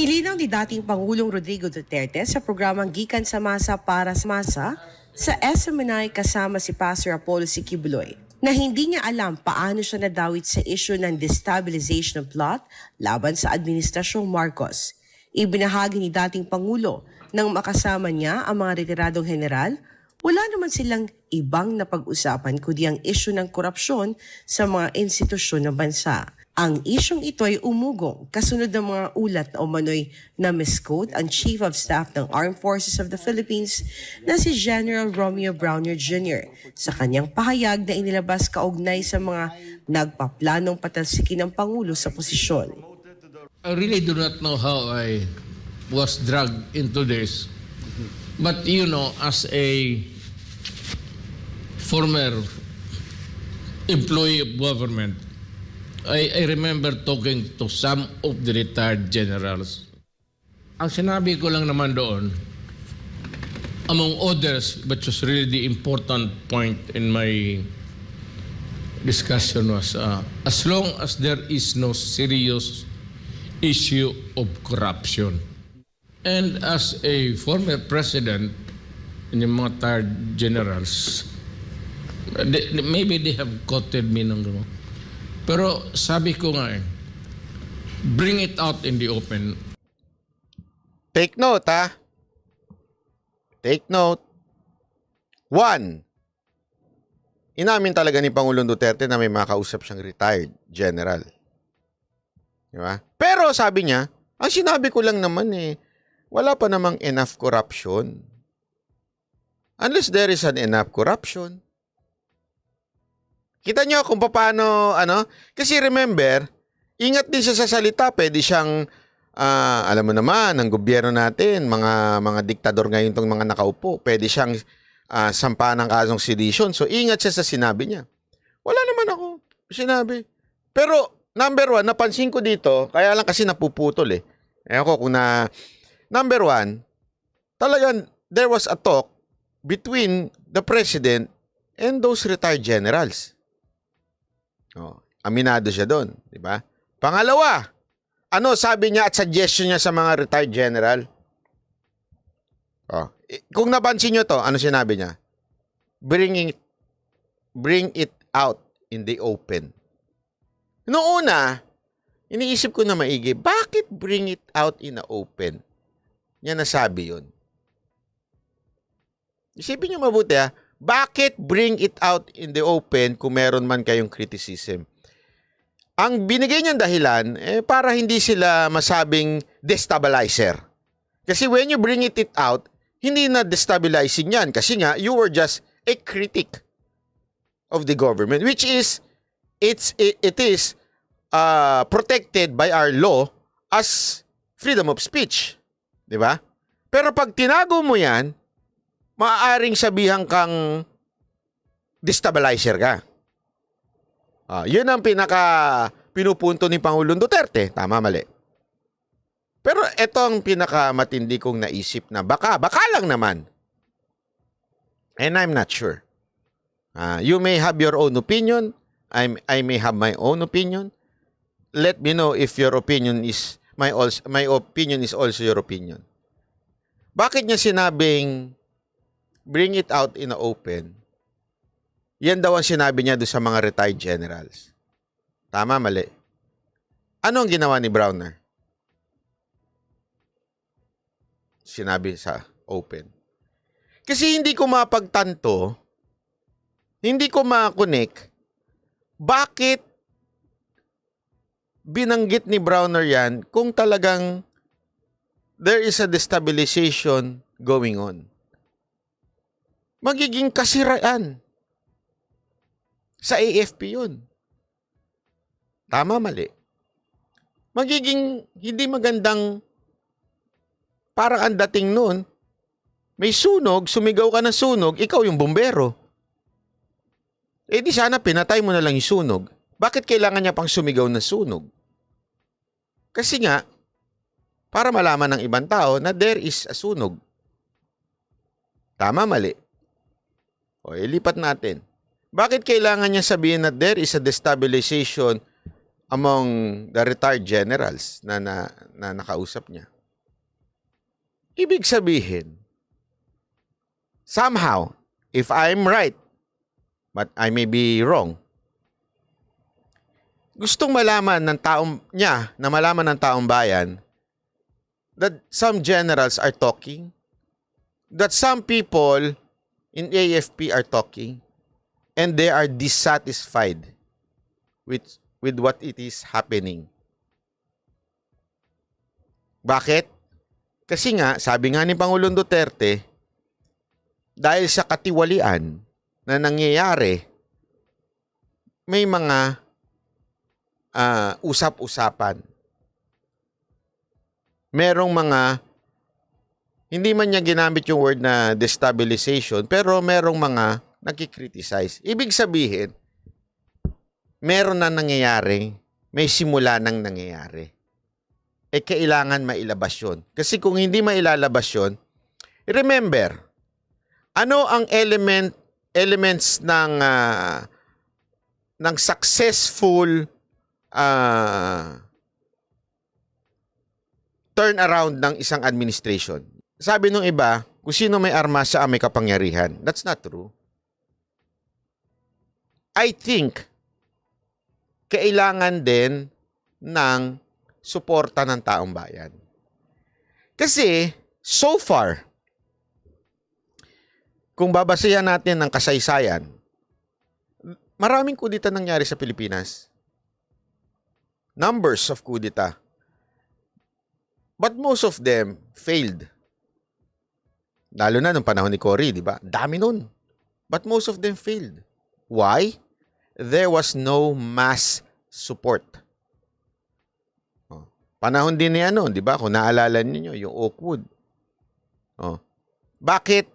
Ilinaw ni dating Pangulong Rodrigo Duterte sa programang Gikan sa Masa para sa Masa sa SMNI kasama si Pastor Apollo Siquibuloy na hindi niya alam paano siya nadawit sa issue ng destabilization plot laban sa Administrasyong Marcos. Ibinahagi ni dating Pangulo nang makasama niya ang mga retiradong general, wala naman silang ibang napag-usapan kundi ang issue ng korupsyon sa mga institusyon ng bansa. Ang isyong ito ay umugong kasunod ng mga ulat na umano'y na misquote ang Chief of Staff ng Armed Forces of the Philippines na si General Romeo Browner Jr. sa kanyang pahayag na inilabas kaugnay sa mga nagpaplanong patalsikin ng Pangulo sa posisyon. I really do not know how I was dragged into this. But you know, as a former employee of government, I remember talking to some of the retired generals. Ang sinabi ko lang naman doon, among others, which was really the important point in my discussion was, as long as there is no serious issue of corruption. And as a former president, and yung mga retired generals, maybe they have quoted me ng gano'n. Pero sabi ko nga bring it out in the open. Take note, ha? Take note. 1. Inamin talaga ni Pangulong Duterte na may makausap siyang retired general. Di ba? Pero sabi niya, ang sinabi ko lang naman wala pa namang enough corruption. Unless there is an enough corruption. Kita nyo kung paano, kasi remember, ingat din siya sa salita, pwede siyang, alam mo naman, ang gobyerno natin, mga diktador ngayon itong mga nakaupo, pwede siyang sampahan ng kasong sedition. So, ingat siya sa sinabi niya. Wala naman ako sinabi. Pero, number 1, napansin ko dito, kaya lang kasi napuputol Ako kung number 1, talagang there was a talk between the president and those retired generals. Aminado siya doon, di ba? Pangalawa, ano sabi niya at suggestion niya sa mga retired general? Kung napansin niyo to, ano sinabi niya? Bring it out in the open. Noong una, iniisip ko na maigi, bakit bring it out in the open? Niya nasabi yun. Isipin niyo mabuti bakit bring it out in the open kung meron man kayong criticism? Ang binigay niyang dahilan, para hindi sila masabing destabilizer. Kasi when you bring it out, hindi na destabilizing yan. Kasi nga, you were just a critic of the government, which is, it is protected by our law as freedom of speech. Di ba? Pero pag tinago mo yan, maaaring sabihan kang destabilizer ka. Yun ang pinupunto ni Pangulong Duterte. Tama, mali. Pero ito ang pinakamatindi kong naisip na baka lang naman. And I'm not sure. You may have your own opinion. I may have my own opinion. Let me know if your opinion is my opinion is also your opinion. Bakit niya sinabing bring it out in the open? Yan daw ang sinabi niya doon sa mga retired generals. Tama, mali. Ano ang ginawa ni Browner? Sinabi sa open. Kasi hindi ko mapagtanto, hindi ko makonek, bakit binanggit ni Browner yan kung talagang there is a destabilization going on. Magiging kasiraan sa AFP yun. Tama, mali. Magiging hindi magandang, parang ang dating noon, may sunog, sumigaw ka ng sunog, ikaw yung bumbero. Di sana pinatay mo na lang yung sunog. Bakit kailangan niya pang sumigaw ng sunog? Kasi nga, para malaman ng ibang tao na there is a sunog. Tama, mali. Ilipat natin. Bakit kailangan niya sabihin na there is a destabilization among the retired generals na nakausap niya. Ibig sabihin, somehow, if I'm right, but I may be wrong, gustong malaman ng taong bayan that some generals are talking, that some people in AFP are talking, and they are dissatisfied with what it is happening. Bakit? Kasi nga, sabi nga ni Pangulong Duterte, dahil sa katiwalian na nangyayari, may mga usap-usapan. Merong mga, hindi man niya ginamit yung word na destabilization, pero merong mga nagkikriticize. Ibig sabihin, meron na nangyayari, may simula nang nangyayari. Kailangan mailabas yun. Kasi kung hindi mailalabas yun, remember, ano ang elements ng successful turnaround ng isang administration? Sabi nung iba, kung sino may armas siya ang may kapangyarihan. That's not true. I think, kailangan din ng suporta ng taong bayan. Kasi, so far, kung babasihan natin ng kasaysayan, maraming kudita nangyari sa Pilipinas. Numbers of kudita. But most of them failed. Lalo na nung panahon ni Cory, di ba? Dami nun. But most of them failed. Why? There was no mass support. Panahon din ni di ba? Kung naalala niyo yung Oakwood. Bakit?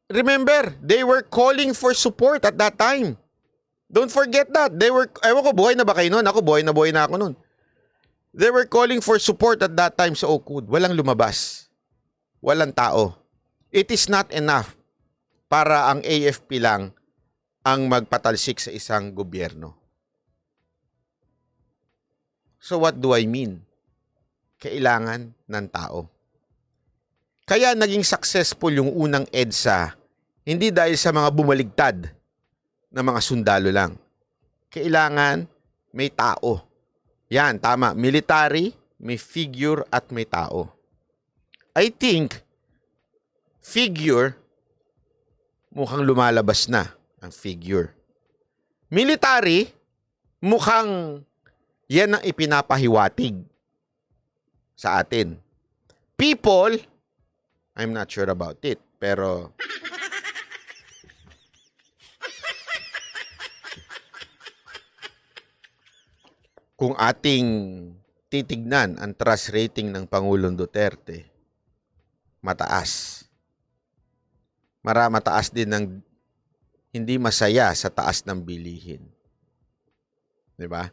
Remember, they were calling for support at that time. Don't forget that. Ewan ko, buhay na ba kayo nun? Ako, buhay na ako nun. They were calling for support at that time sa Oakwood. Walang lumabas. Walang tao. It is not enough para ang AFP lang ang magpatalsik sa isang gobyerno. So what do I mean? Kailangan ng tao. Kaya naging successful yung unang EDSA, hindi dahil sa mga bumaligtad na mga sundalo lang. Kailangan may tao. Yan, tama. Military, may figure at may tao. I think, figure, mukhang lumalabas na ang figure. Military, mukhang yan ang ipinapahiwatig sa atin. People, I'm not sure about it, pero kung ating titignan ang trust rating ng Pangulong Duterte, mataas. Mataas din ng hindi masaya sa taas ng bilihin. 'Di ba?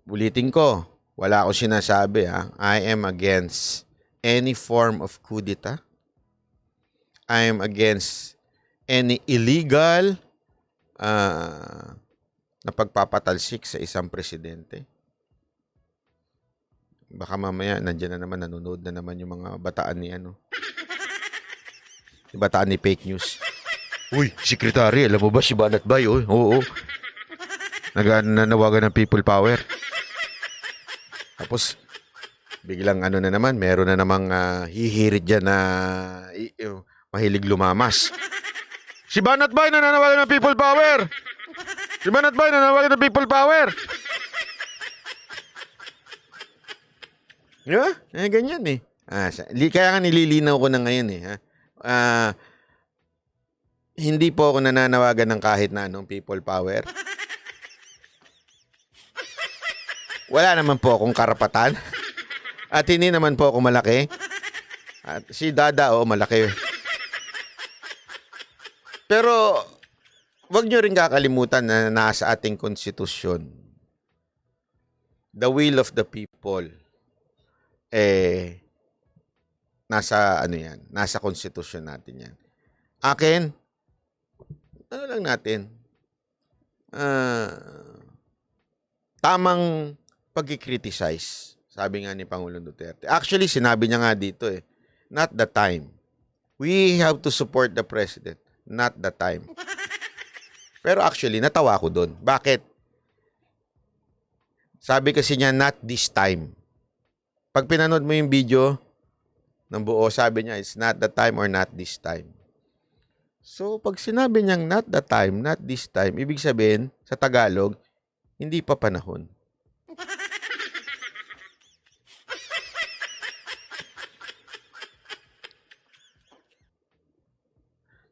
Ulitin ko, wala akong sinasabi I am against any form of coup d'etat. I am against any illegal na pagpapatalsik sa isang presidente. Baka mamaya nandiyan na naman, nanonood na naman yung mga bataan ni yung bataan ni fake news. Uy, sekretary, alam mo ba si Banat Bay? Oo. Nanawagan ng people power. Tapos, biglang na naman, meron na namang hihirit dyan na mahilig lumamas. Si Banat Bay nananawagan ng people power! Si Banat Bay nananawagan ng people power! Diba? Ganyan kaya nga nililinaw ko na ngayon hindi po ako nananawagan ng kahit na anong people power. Wala naman po akong karapatan. At hindi naman po ako malaki. At si Dada, malaki. Pero, wag nyo rin kakalimutan na nasa ating konstitusyon. The will of the people. Nasa nasa konstitusyon natin yan. Akin, lang natin, tamang pag-criticize. Sabi nga ni Pangulong Duterte. Actually, sinabi niya nga dito not the time. We have to support the president, not the time. Pero actually, natawa ko doon. Bakit? Sabi kasi niya, not this time. Pag pinanood mo yung video ng buo, sabi niya, it's not the time or not this time. So, pag sinabi niyang not the time, not this time, ibig sabihin, sa Tagalog, hindi pa panahon.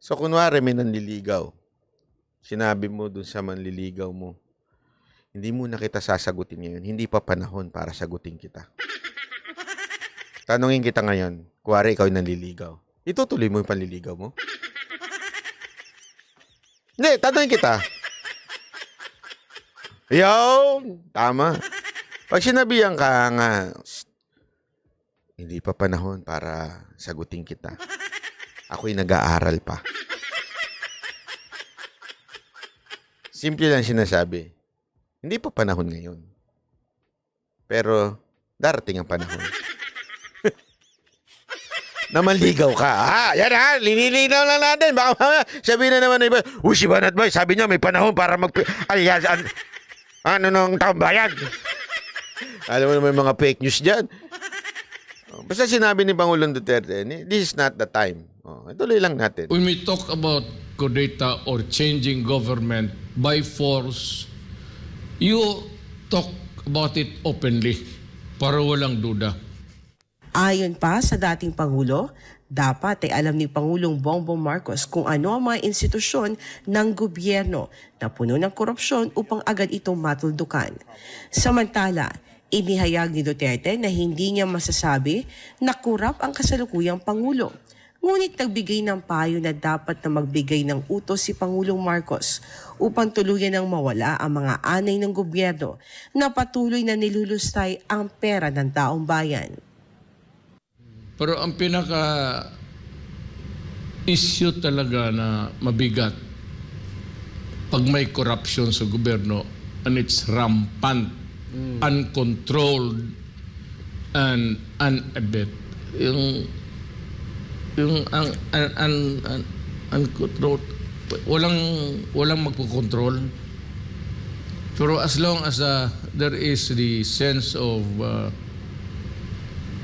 So, kunwari may nanliligaw. Sinabi mo dun sa manliligaw mo, hindi mo na kita sasagutin ngayon. Hindi pa panahon para sagutin kita. Tanungin kita ngayon, kuwari ikaw yung nanliligaw. Itutuloy mo yung panliligaw mo? Hindi, tanungin kita. Tama. Pag sinabihan ka nga, hindi pa panahon para sagutin kita. Ako'y nag-aaral pa. Simple lang sinasabi. Hindi pa panahon ngayon. Pero, darating ang panahon. Na manligaw ka. Yan linilinaw lang natin. Baka sabihin na naman na iba, si Banat Boy, sabi niya may panahon para nung taong bayan. Alam mo naman yung mga fake news dyan. Basta sinabi ni Pangulong Duterte, this is not the time. Ituloy lang natin. When we talk about kudeta or changing government by force, you talk about it openly para walang duda. Ayon pa sa dating Pangulo, dapat ay alam ni Pangulong Bongbong Marcos kung ano ang mga institusyon ng gobyerno na puno ng korupsyon upang agad itong matuldukan. Samantala, inihayag ni Duterte na hindi niya masasabi na kurap ang kasalukuyang Pangulo. Ngunit nagbigay ng payo na dapat na magbigay ng utos si Pangulong Marcos upang tuluyan ng mawala ang mga anay ng gobyerno na patuloy na nilulustay ang pera ng taong bayan. Pero ang pinaka-issue talaga na mabigat pag may corruption sa gobyerno and it's rampant, uncontrolled, and unabet. Yung uncontrolled, walang magpo-control. Pero as long as there is the sense of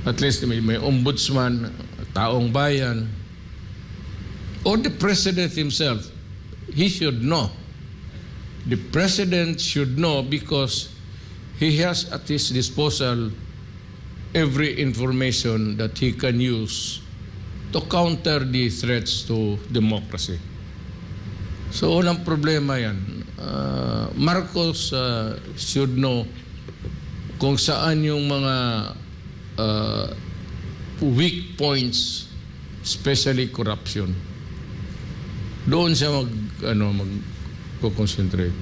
at least may ombudsman, taong bayan, or the president himself, he should know. The president should know because he has at his disposal every information that he can use to counter the threats to democracy. So, walang problema yan. Marcos should know kung saan yung mga weak points, especially corruption. Doon siya mag-concentrate.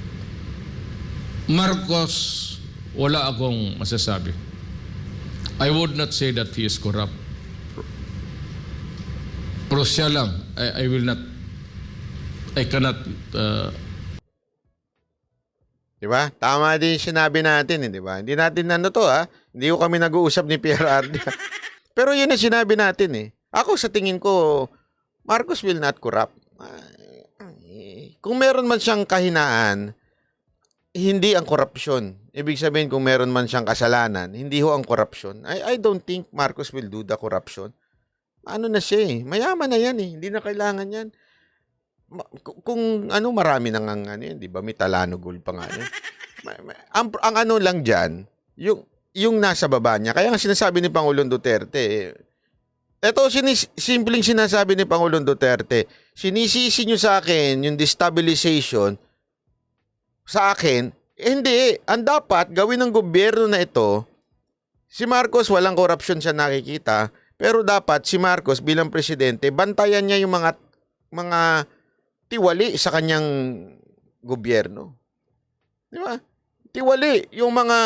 Marcos, wala akong masasabi. I would not say that he is corrupt. Pero siya lang, I cannot. Diba? Tama din sinabi natin, diba? Hindi natin Hindi ko kami nag-uusap ni PRRD. Pero yun ang sinabi natin Ako sa tingin ko, Marcos will not corrupt. Kung meron man siyang kahinaan, hindi ang korupsyon. Ibig sabihin kung meron man siyang kasalanan, hindi ho ang korupsyon. I don't think Marcos will do the corruption. Ano na siya mayaman na yan Hindi na kailangan yan. Kung marami nang di ba? May Talano Gold pa nga ang ano lang dyan, yung nasa baba niya. Kaya nga sinasabi ni Pangulong Duterte, ito simpleng sinasabi ni Pangulong Duterte, sinisisi nyo sa akin yung destabilization sa akin, hindi. Ang dapat gawin ng gobyerno na ito, si Marcos walang korupsyon siya nakikita, pero dapat si Marcos bilang presidente, bantayan niya yung mga tiwali sa kanyang gobyerno. Di ba? Tiwali yung mga,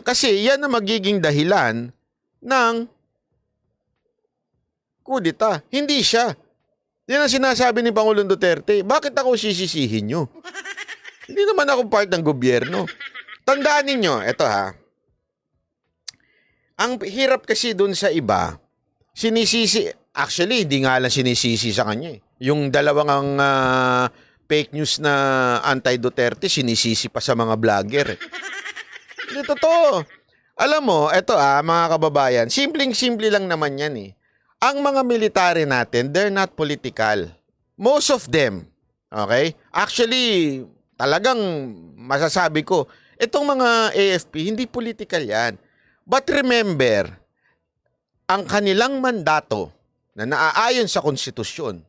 kasi yan ang magiging dahilan ng kudeta. Hindi siya. Yan ang sinasabi ni Pangulong Duterte. Bakit ako sisisihin nyo? Hindi naman ako part ng gobyerno. Tandaan ninyo, eto ha. Ang hirap kasi dun sa iba, sinisisi, actually, hindi nga lang sinisisi sa kanya eh. Yung dalawang ang fake news na anti-Duterte, sinisisi pa sa mga vlogger eh. Hindi totoo. Alam mo, eto mga kababayan, simpleng-simple lang naman yan eh. Ang mga military natin, they're not political. Most of them. Okay? Actually, talagang masasabi ko, itong mga AFP, hindi political yan. But remember, ang kanilang mandato na naaayon sa konstitusyon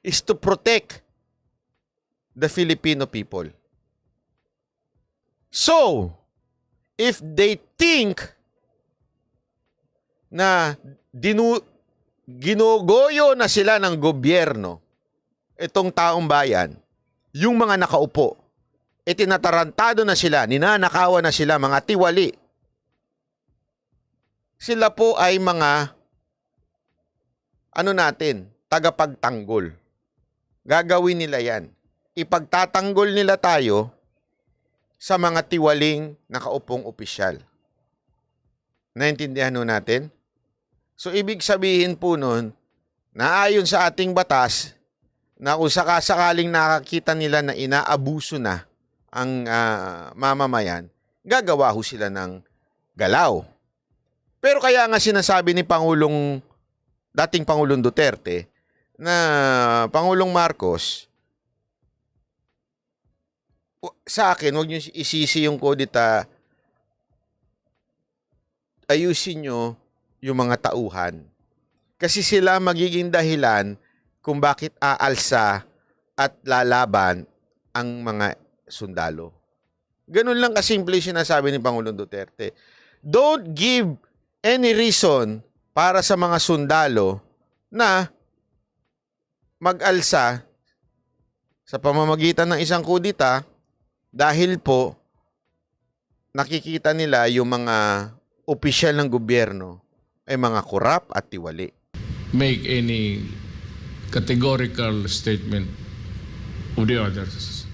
is to protect the Filipino people. So, if they think na ginugoyo na sila ng gobyerno, itong taong bayan, yung mga nakaupo, itinatarantado na sila, ninanakawan na sila, mga tiwali, sila po ay mga tagapagtanggol. Gagawin nila yan. Ipagtatanggol nila tayo sa mga tiwaling nakaupong opisyal. Naintindihan nun natin? So, ibig sabihin po nun, na ayon sa ating batas, na kung sakasakaling nakakita nila na inaabuso na ang mamamayan, gagawa ho sila ng galaw. Pero kaya nga sinasabi ni dating Pangulong Duterte na Pangulong Marcos, sa akin, huwag niyo isisi yung kodita, ayusin niyo yung mga tauhan. Kasi sila magiging dahilan kung bakit aalsa at lalaban ang mga sundalo. Ganun lang kasimple sinasabi ni Pangulong Duterte. Don't give any reason para sa mga sundalo na mag-alsa sa pamamagitan ng isang kudita dahil po nakikita nila yung mga opisyal ng gobyerno ay mga korap at tiwali. Make any categorical statement of the others.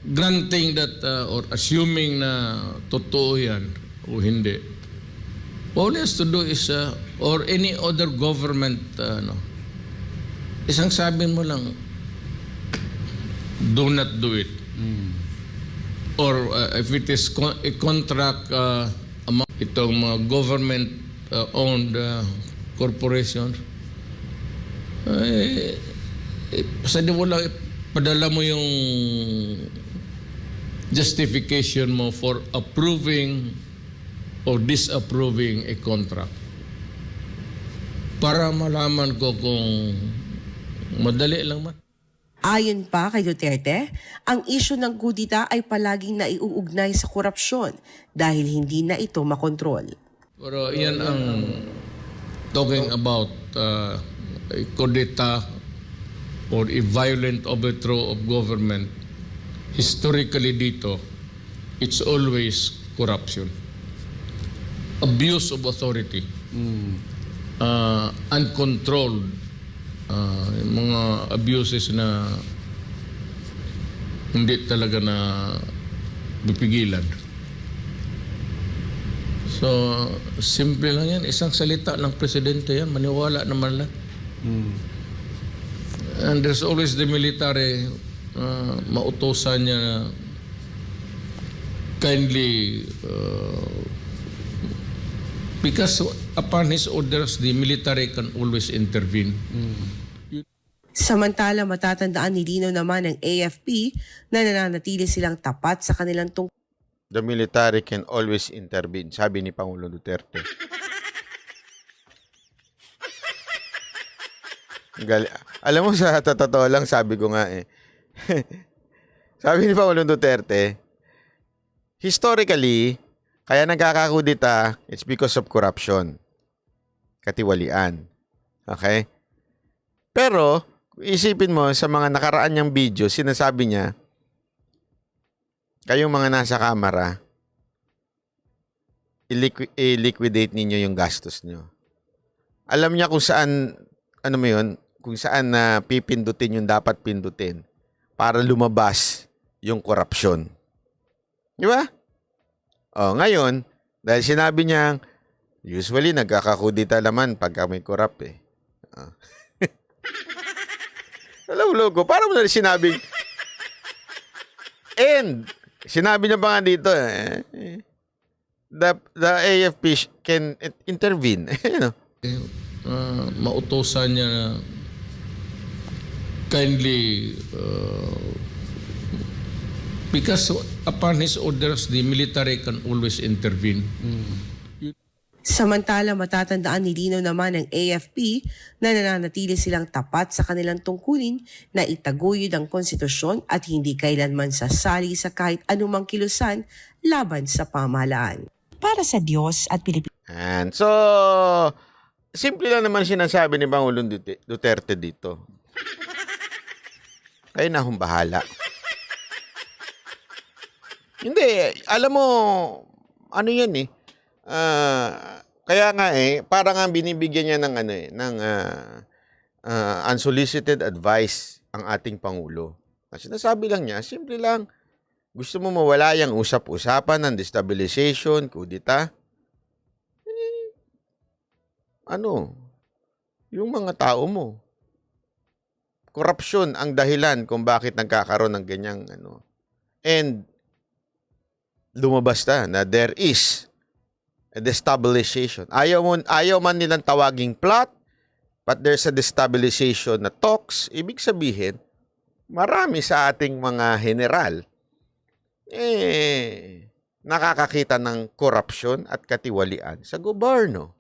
Granting that or assuming na totoo yan o hindi, all he has to do is, or any other government, isang sabi mo lang, do not do it. Or if it is a contract among itong mga government-owned corporations, padala mo yung justification mo for approving or disapproving a contract. Para malaman ko kung madali lang man. Ayon pa kay Duterte, ang isyu ng kudita ay palaging naiuugnay sa korupsyon dahil hindi na ito makontrol. Pero yan ang talking about a kudita or a violent overthrow of government. Historically dito, it's always corruption. Abuse of authority. Uncontrolled. Mga abuses na hindi talaga na bipigilan. So, simple lang yan. Isang salita ng presidente yan. Maniwala naman lang. And there's always the military mautosan niya na kindly because upon his orders, the military can always intervene. Samantala, matatandaan ni Lino naman ng AFP na nananatili silang tapat sa kanilang tungkol. The military can always intervene, sabi ni Pangulong Duterte. Alam mo, sa totoo lang, sabi ko nga sabi ni Pangulong Duterte, historically, kaya nagkakakudita, it's because of corruption. Katiwalian. Okay? Pero, isipin mo, sa mga nakaraan niyang video, sinasabi niya, kayong mga nasa kamera, i-liquidate ninyo yung gastos niyo. Alam niya kung saan, kung saan na pipindutin yung dapat pindutin para lumabas yung korupsyon. Di ba? Ngayon, dahil sinabi niya, usually nagkakakudita naman pagka may corrupt eh. Alam mo, logo, parang mo na sinabing, and, sinabi niya pa nga dito, the AFP can intervene. Mautosan niya na kindly because upon his orders, the military can always intervene. Samantala, matatandaan ni Lino naman ng AFP na nananatili silang tapat sa kanilang tungkulin na itaguyod ang konstitusyon at hindi kailanman sasali sa kahit anumang kilusan laban sa pamahalaan. Para sa Diyos at Pilipinas. And so, simple lang naman sinasabi ni Pangulong Duterte dito. Kayo na akong bahala. Hindi, alam mo, ano yan eh. Kaya nga parang nga binibigyan niya ng unsolicited advice ang ating Pangulo. Kasi nasabi lang niya, simple lang, gusto mo mawala yung usap-usapan ng destabilization, kudita. Yung mga tao mo. Korupsyon ang dahilan kung bakit nagkakaroon ng ganyang And lumabas na there is a destabilization. Ayaw man nilang tawaging plot, but there's a destabilization na talks. Ibig sabihin, marami sa ating mga general nakakakita ng korupsyon at katiwalian sa gobyerno.